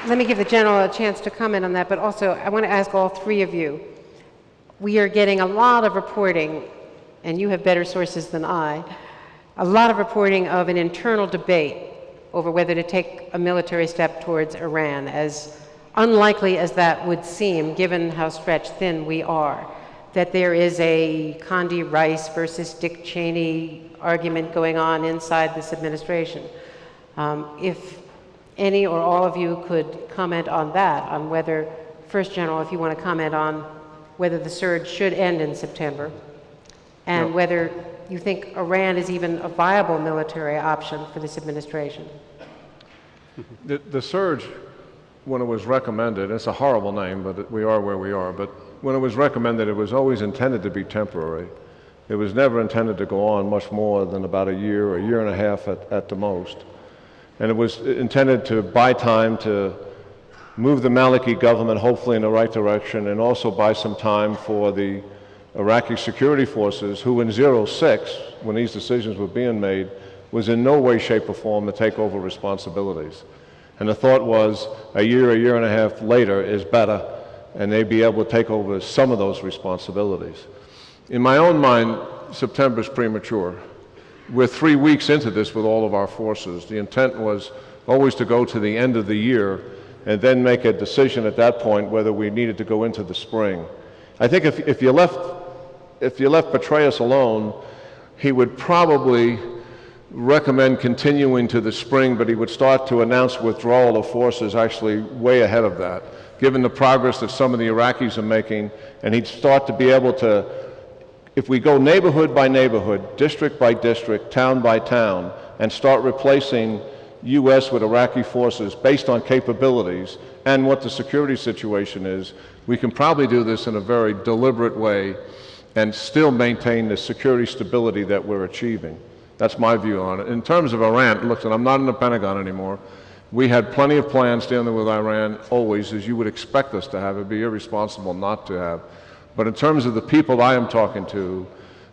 Let me give the general a chance to comment on that, but also I want to ask all three of you. We are getting a lot of reporting, and you have better sources than I, a lot of reporting of an internal debate over whether to take a military step towards Iran, as unlikely as that would seem, given how stretched thin we are, that there is a Condi Rice versus Dick Cheney argument going on inside this administration. If any or all of you could comment on that, on whether, first General, if you want to comment on whether the surge should end in September, and whether you think Iran is even a viable military option for this administration. The surge, when it was recommended, it's a horrible name, but we are where we are, but when it was recommended, it was always intended to be temporary. It was never intended to go on much more than about a year and a half at the most. And it was intended to buy time to move the Maliki government hopefully in the right direction, and also buy some time for the Iraqi security forces, who in 06, when these decisions were being made, was in no way, shape, or form to take over responsibilities. And the thought was a year and a half later is better, and they'd be able to take over some of those responsibilities. In my own mind, September is premature. We're 3 weeks into this with all of our forces. The intent was always to go to the end of the year and then make a decision at that point whether we needed to go into the spring. I think if you left Petraeus alone, he would probably recommend continuing to the spring, but he would start to announce withdrawal of forces actually way ahead of that, given the progress that some of the Iraqis are making, and he'd start to be able to, if we go neighborhood by neighborhood, district by district, town by town, and start replacing U.S. with Iraqi forces based on capabilities and what the security situation is, we can probably do this in a very deliberate way and still maintain the security stability that we're achieving. That's my view on it. In terms of Iran, look, I'm not in the Pentagon anymore. We had plenty of plans dealing with Iran, always, as you would expect us to have. It'd be irresponsible not to have. But in terms of the people I am talking to,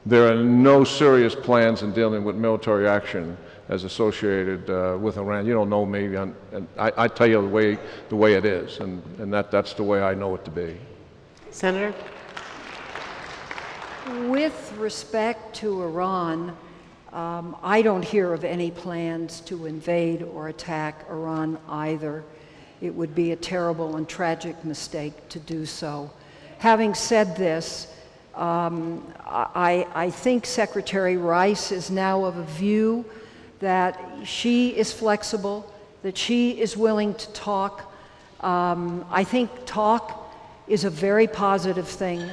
there are no serious plans in dealing with military action as associated with Iran. You don't know me, and I tell you the way it is, and that's the way I know it to be. Senator? With respect to Iran, I don't hear of any plans to invade or attack Iran either. It would be a terrible and tragic mistake to do so. Having said this, I think Secretary Rice is now of a view that she is flexible, that she is willing to talk. I think talk is a very positive thing.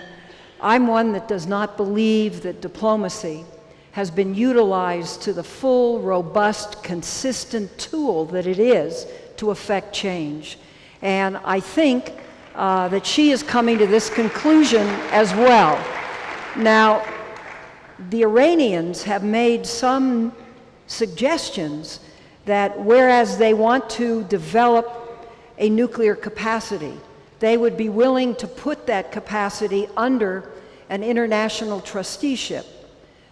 I'm one that does not believe that diplomacy has been utilized to the full, robust, consistent tool that it is to affect change. And I think that she is coming to this conclusion as well. Now, the Iranians have made some suggestions that whereas they want to develop a nuclear capacity, they would be willing to put that capacity under an international trusteeship.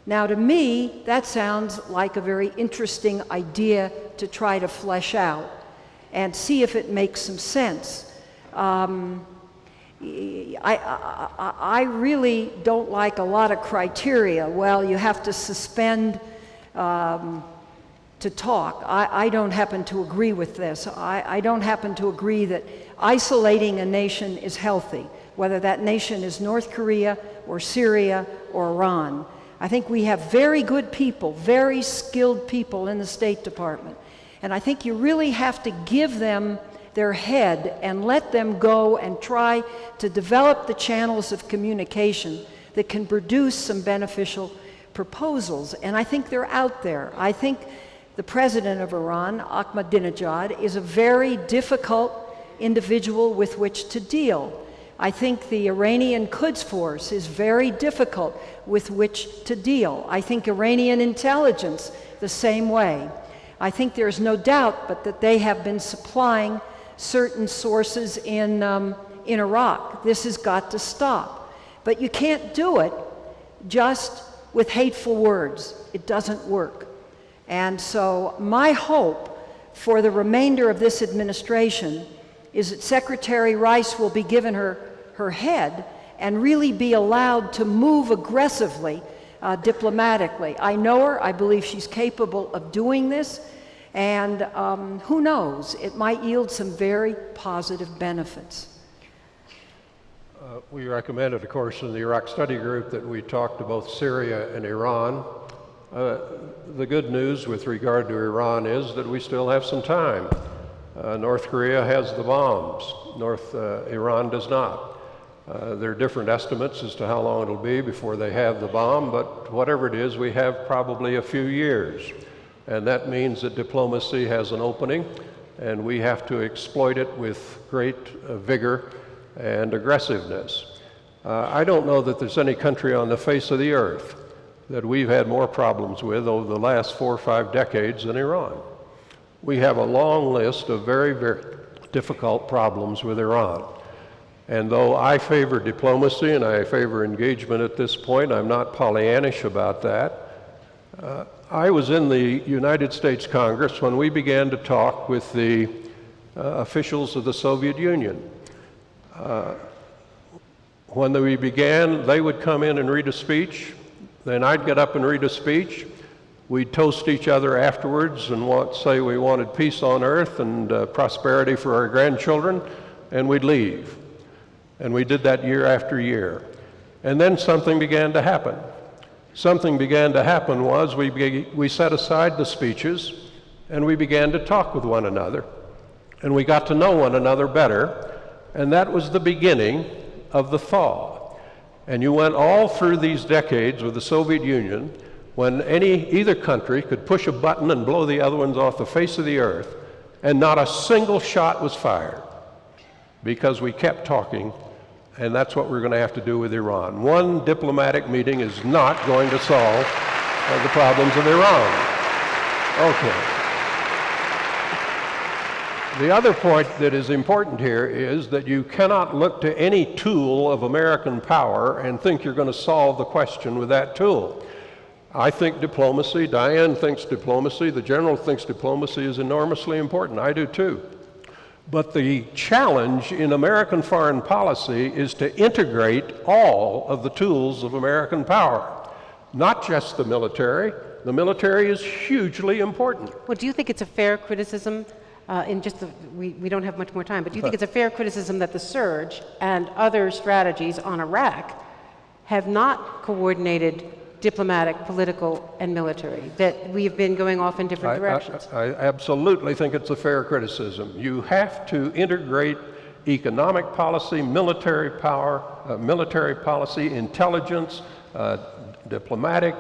Now, to me, that sounds like a very interesting idea to try to flesh out and see if it makes some sense. I really don't like a lot of criteria. Well, you have to suspend to talk. I don't happen to agree with this. I don't happen to agree that isolating a nation is healthy, whether that nation is North Korea or Syria or Iran. I think we have very good people, very skilled people in the State Department. And I think you really have to give them their head and let them go and try to develop the channels of communication that can produce some beneficial proposals. And I think they're out there. I think the president of Iran, Ahmadinejad, is a very difficult individual with which to deal. I think the Iranian Quds Force is very difficult with which to deal. I think Iranian intelligence the same way. I think there's no doubt but that they have been supplying certain sources in Iraq. This has got to stop. But you can't do it just with hateful words. It doesn't work. And so my hope for the remainder of this administration is that Secretary Rice will be given her head and really be allowed to move aggressively diplomatically. I know her. I believe she's capable of doing this. And who knows, it might yield some very positive benefits. We recommended, of course, in the Iraq Study Group that we talk to both Syria and Iran. The good news with regard to Iran is that we still have some time. North Korea has the bombs. Iran does not. There are different estimates as to how long it'll be before they have the bomb, but whatever it is, we have probably a few years. And that means that diplomacy has an opening, and we have to exploit it with great vigor and aggressiveness. I don't know that there's any country on the face of the earth that we've had more problems with over the last 4 or 5 decades than Iran. We have a long list of very, very difficult problems with Iran. And though I favor diplomacy and I favor engagement at this point, I'm not Pollyannish about that. I was in the United States Congress when we began to talk with the officials of the Soviet Union. When we began, they would come in and read a speech, then I'd get up and read a speech. We'd toast each other afterwards and say we wanted peace on earth and prosperity for our grandchildren, and we'd leave. And we did that year after year. And then something began to happen. Something began to happen was we set aside the speeches and we began to talk with one another. And we got to know one another better. And that was the beginning of the thaw. And you went all through these decades with the Soviet Union when either country could push a button and blow the other ones off the face of the earth, and not a single shot was fired because we kept talking. And that's what we're going to have to do with Iran. One diplomatic meeting is not going to solve the problems of Iran. Okay. The other point that is important here is that you cannot look to any tool of American power and think you're going to solve the question with that tool. I think diplomacy, Diane thinks diplomacy, the General thinks diplomacy is enormously important. I do too. But the challenge in American foreign policy is to integrate all of the tools of American power, not just the military. The military is hugely important. Well, do you think it's a fair criticism, we don't have much more time, but do you think it's a fair criticism that the surge and other strategies on Iraq have not coordinated diplomatic, political, and military, that we have been going off in different directions? I absolutely think it's a fair criticism. You have to integrate economic policy, military power, military policy, intelligence, diplomatic,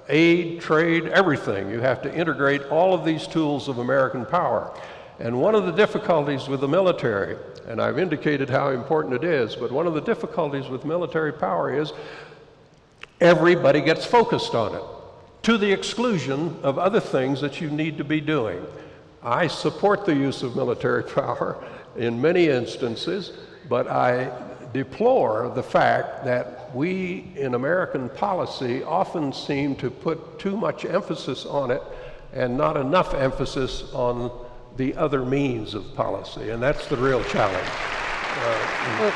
aid, trade, everything. You have to integrate all of these tools of American power. And one of the difficulties with the military, and I've indicated how important it is, but one of the difficulties with military power is everybody gets focused on it, to the exclusion of other things that you need to be doing. I support the use of military power in many instances, but I deplore the fact that we in American policy often seem to put too much emphasis on it and not enough emphasis on the other means of policy, and that's the real challenge. Well,